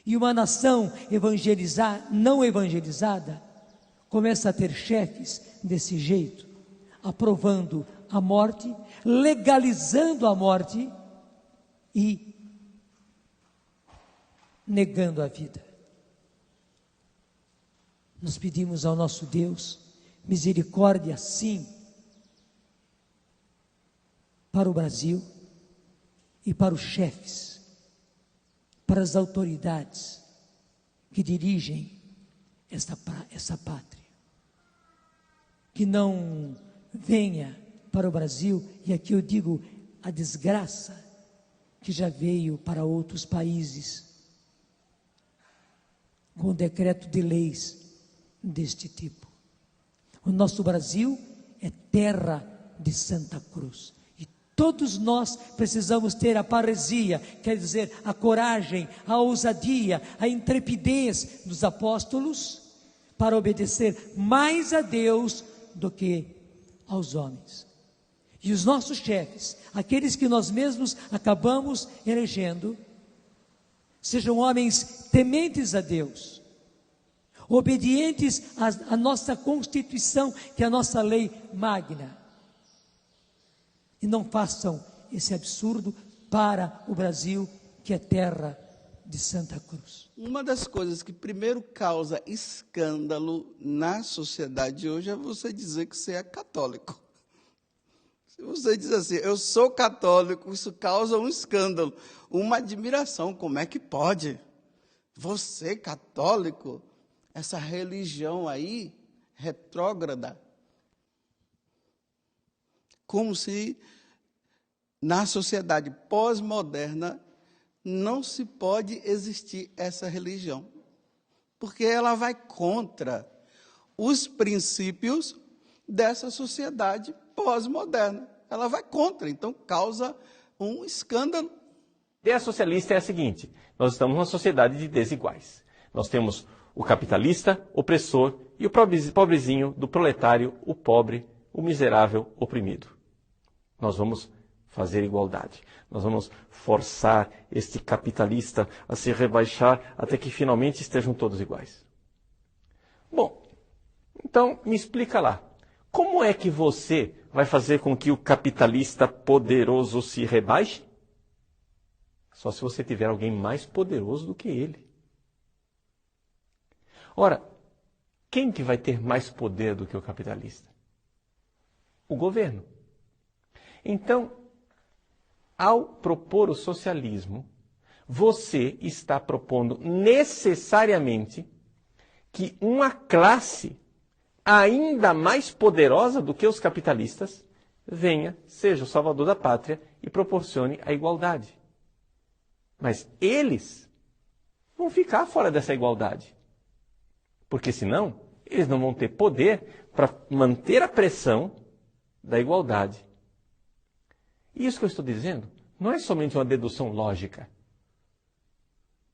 E uma nação não evangelizada começa a ter chefes desse jeito, aprovando a morte, legalizando a morte e negando a vida. Nós pedimos ao nosso Deus misericórdia, sim, para o Brasil e para os chefes, para as autoridades que dirigem essa pátria. Que não venha para o Brasil, e aqui eu digo a desgraça que já veio para outros países, com decreto de leis deste tipo. O nosso Brasil é terra de Santa Cruz. E todos nós precisamos ter a parresia, quer dizer, a coragem, a ousadia, a intrepidez dos apóstolos para obedecer mais a Deus do que aos homens. E os nossos chefes, aqueles que nós mesmos acabamos elegendo, sejam homens tementes a Deus, obedientes à nossa Constituição, que é a nossa lei magna. E não façam esse absurdo para o Brasil, que é terra de Santa Cruz. Uma das coisas que primeiro causa escândalo na sociedade hoje é você dizer que você é católico. Se você diz assim, eu sou católico, isso causa um escândalo, uma admiração. Como é que pode? Você católico? Essa religião aí, retrógrada. Como se na sociedade pós-moderna não se pode existir essa religião. Porque ela vai contra os princípios dessa sociedade pós-moderna. Ela vai contra, então causa um escândalo. A ideia socialista é a seguinte: nós estamos numa sociedade de desiguais. Nós temos o capitalista, opressor, e o pobrezinho do proletário, o pobre, o miserável, oprimido. Nós vamos fazer igualdade. Nós vamos forçar este capitalista a se rebaixar até que finalmente estejam todos iguais. Bom, então me explica lá. Como é que você vai fazer com que o capitalista poderoso se rebaixe? Só se você tiver alguém mais poderoso do que ele. Ora, quem que vai ter mais poder do que o capitalista? O governo. Então, ao propor o socialismo, você está propondo necessariamente que uma classe ainda mais poderosa do que os capitalistas venha, seja o salvador da pátria e proporcione a igualdade. Mas eles vão ficar fora dessa igualdade. Porque senão, eles não vão ter poder para manter a pressão da igualdade. E isso que eu estou dizendo não é somente uma dedução lógica.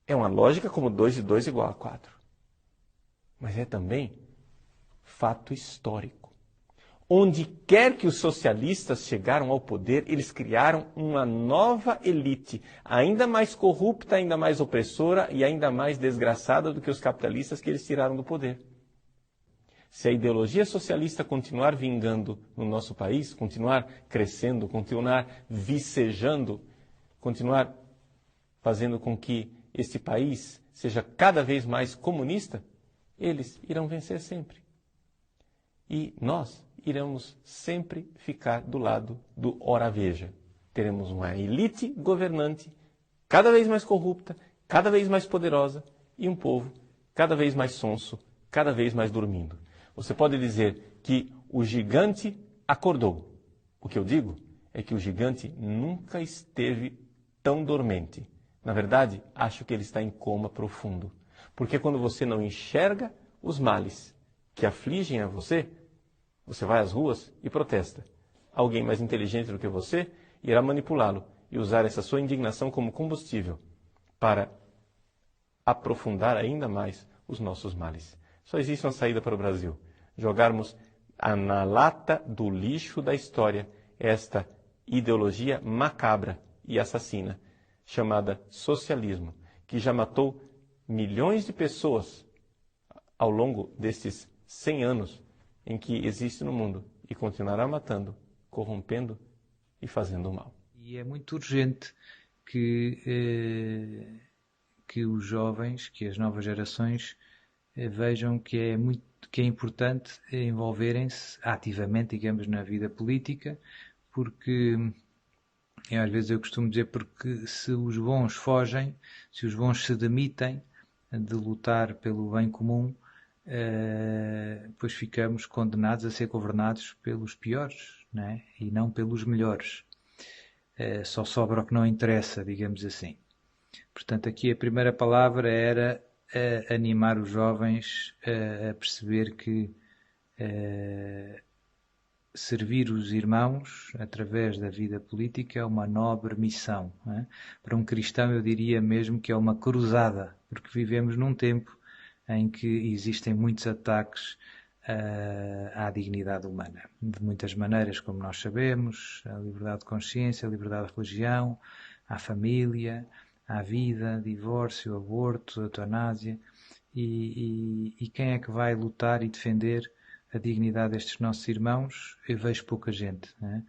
É uma lógica como 2 e 2 igual a 4. Mas é também fato histórico. Onde quer que os socialistas chegaram ao poder, eles criaram uma nova elite, ainda mais corrupta, ainda mais opressora e ainda mais desgraçada do que os capitalistas que eles tiraram do poder. Se a ideologia socialista continuar vingando no nosso país, continuar crescendo, continuar vicejando, continuar fazendo com que este país seja cada vez mais comunista, eles irão vencer sempre. E nós iremos sempre ficar do lado do ora veja. Teremos uma elite governante cada vez mais corrupta, cada vez mais poderosa e um povo cada vez mais sonso, cada vez mais dormindo. Você pode dizer que o gigante acordou. O que eu digo é que o gigante nunca esteve tão dormente. Na verdade, acho que ele está em coma profundo. Porque quando você não enxerga os males que afligem a você, você vai às ruas e protesta. Alguém mais inteligente do que você irá manipulá-lo e usar essa sua indignação como combustível para aprofundar ainda mais os nossos males. Só existe uma saída para o Brasil: jogarmos na lata do lixo da história esta ideologia macabra e assassina, chamada socialismo, que já matou milhões de pessoas ao longo desses 100 anos em que existe no mundo e continuará matando, corrompendo e fazendo mal. E é muito urgente que os jovens, que as novas gerações vejam que é importante envolverem-se ativamente, digamos, na vida política, porque às vezes eu costumo dizer, porque se os bons fogem, se os bons se demitem de lutar pelo bem comum, pois ficamos condenados a ser governados pelos piores, não é? E não pelos melhores. Só sobra o que não interessa, digamos assim. Portanto, aqui a primeira palavra era animar os jovens a perceber que servir os irmãos através da vida política é uma nobre missão. Não é? Para um cristão eu diria mesmo que é uma cruzada, porque vivemos num tempo em que existem muitos ataques à dignidade humana. De muitas maneiras, como nós sabemos, a liberdade de consciência, a liberdade de religião, à família, à vida, divórcio, aborto, eutanásia. E quem é que vai lutar e defender a dignidade destes nossos irmãos? Eu vejo pouca gente. Né?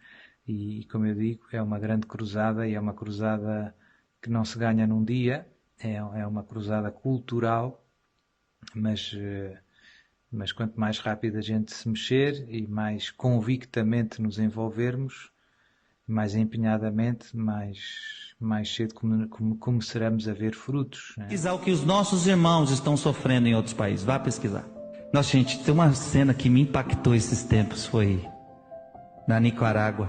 E, como eu digo, é uma grande cruzada, e é uma cruzada que não se ganha num dia, é uma cruzada cultural, mas quanto mais rápido a gente se mexer e mais convictamente nos envolvermos, mais empenhadamente, mais cedo começaremos a ver frutos. Né? Pesquisar o que os nossos irmãos estão sofrendo em outros países. Vá pesquisar. Nossa, gente, tem uma cena que me impactou esses tempos, foi na Nicarágua.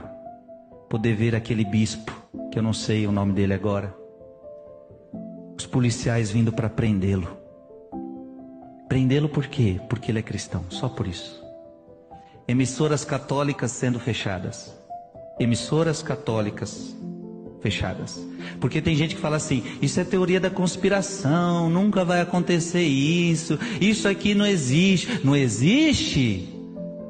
Poder ver aquele bispo, que eu não sei o nome dele agora. Os policiais vindo para prendê-lo. Prendê-lo por quê? Porque ele é cristão, só por isso. Emissoras católicas sendo fechadas. Emissoras católicas fechadas. Porque tem gente que fala assim, isso é teoria da conspiração, nunca vai acontecer isso aqui não existe. Não existe?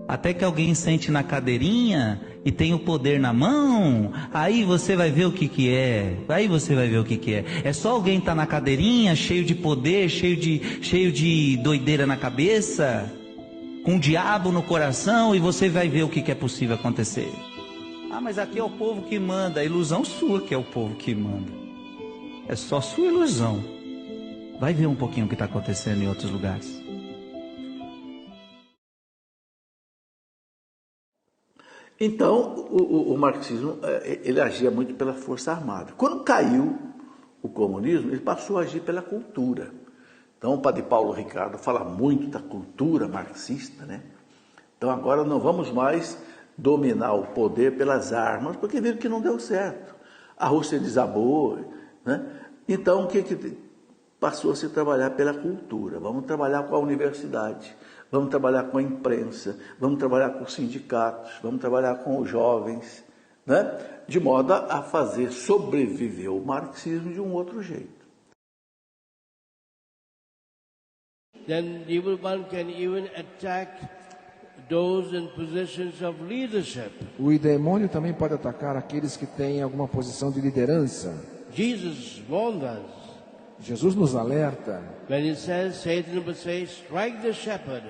Até que alguém sente na cadeirinha e tem o poder na mão, aí você vai ver o que é. Aí você vai ver o que é. É só alguém estar na cadeirinha, cheio de poder, cheio de doideira na cabeça, com o diabo no coração, e você vai ver o que é possível acontecer. Ah, mas aqui é o povo que manda. A ilusão sua que é o povo que manda. É só sua ilusão. Vai ver um pouquinho o que está acontecendo em outros lugares. Então, o marxismo, ele agia muito pela força armada. Quando caiu o comunismo, ele passou a agir pela cultura. Então, o padre Paulo Ricardo fala muito da cultura marxista, né? Então, agora não vamos mais dominar o poder pelas armas, porque viram que não deu certo. A Rússia desabou, né? Então, o que passou a se trabalhar pela cultura? Vamos trabalhar com a universidade, vamos trabalhar com a imprensa, vamos trabalhar com os sindicatos, vamos trabalhar com os jovens, né? De modo a fazer sobreviver o marxismo de um outro jeito. Then the evil one can even attack those in positions of leadership. O demônio também pode atacar aqueles que têm alguma posição de liderança. Jesus warned us. Jesus nos alerta. When he says, Satan will say, strike the shepherd.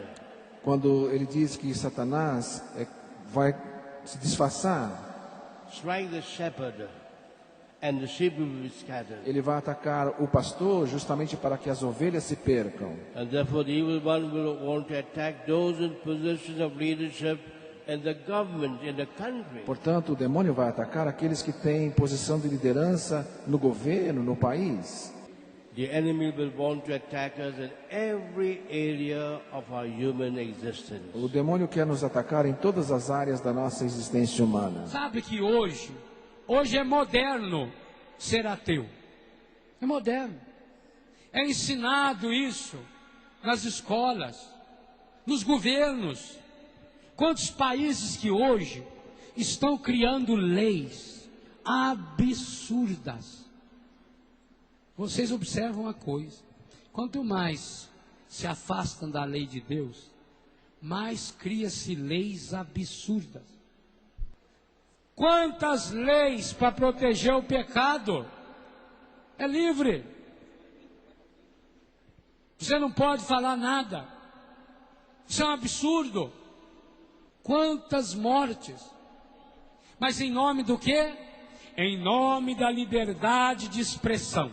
Quando ele diz que Satanás vai se disfarçar. Strike the shepherd, and the sheep will be scattered. Ele vai atacar o pastor justamente para que as ovelhas se percam. And therefore the evil one will want to attack those in positions of leadership in the government, in the country. Portanto, o demônio vai atacar aqueles que têm posição de liderança no governo, no país. The enemy will want to attack us in every area of our human existence. O demônio quer nos atacar em todas as áreas da nossa existência humana. Sabe que hoje é moderno ser ateu. É moderno. É ensinado isso nas escolas, nos governos. Quantos países que hoje estão criando leis absurdas. Vocês observam uma coisa: quanto mais se afastam da lei de Deus, mais cria-se leis absurdas. Quantas leis para proteger o pecado? É livre. Você não pode falar nada. Isso é um absurdo. Quantas mortes. Mas em nome do quê? Em nome da liberdade de expressão.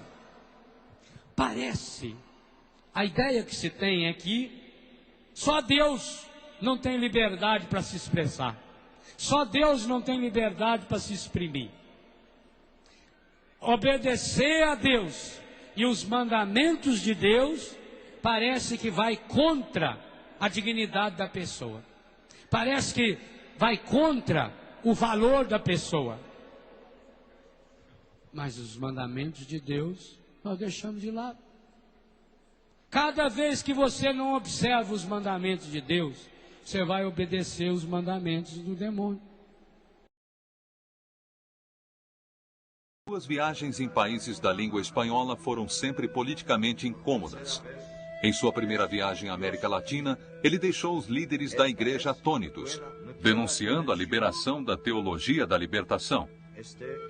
Parece, a ideia que se tem é que só Deus não tem liberdade para se expressar. Só Deus não tem liberdade para se exprimir. Obedecer a Deus e os mandamentos de Deus parece que vai contra a dignidade da pessoa. Parece que vai contra o valor da pessoa. Mas os mandamentos de Deus nós deixamos de lado. Cada vez que você não observa os mandamentos de Deus, você vai obedecer os mandamentos do demônio. Suas viagens em países da língua espanhola foram sempre politicamente incômodas. Em sua primeira viagem à América Latina, ele deixou os líderes da igreja atônitos, denunciando a liberação da teologia da libertação.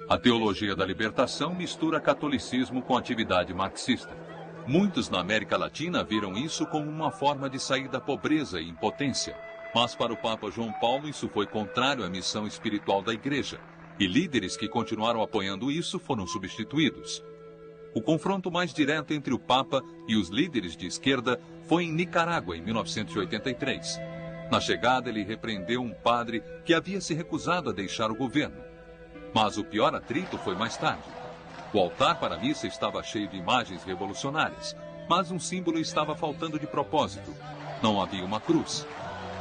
A teologia da libertação mistura catolicismo com atividade marxista. Muitos na América Latina viram isso como uma forma de sair da pobreza e impotência. Mas para o Papa João Paulo isso foi contrário à missão espiritual da igreja. E líderes que continuaram apoiando isso foram substituídos. O confronto mais direto entre o Papa e os líderes de esquerda foi em Nicarágua, em 1983. Na chegada, ele repreendeu um padre que havia se recusado a deixar o governo. Mas o pior atrito foi mais tarde. O altar para a missa estava cheio de imagens revolucionárias, mas um símbolo estava faltando de propósito. Não havia uma cruz.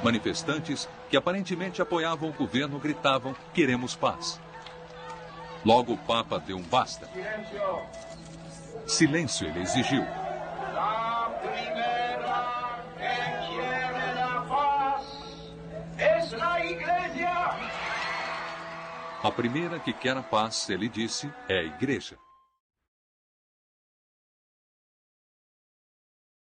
Manifestantes que aparentemente apoiavam o governo gritavam: "Queremos paz". Logo o Papa deu um basta. Silêncio, ele exigiu. A primeira que quer a paz, ele disse, é a igreja.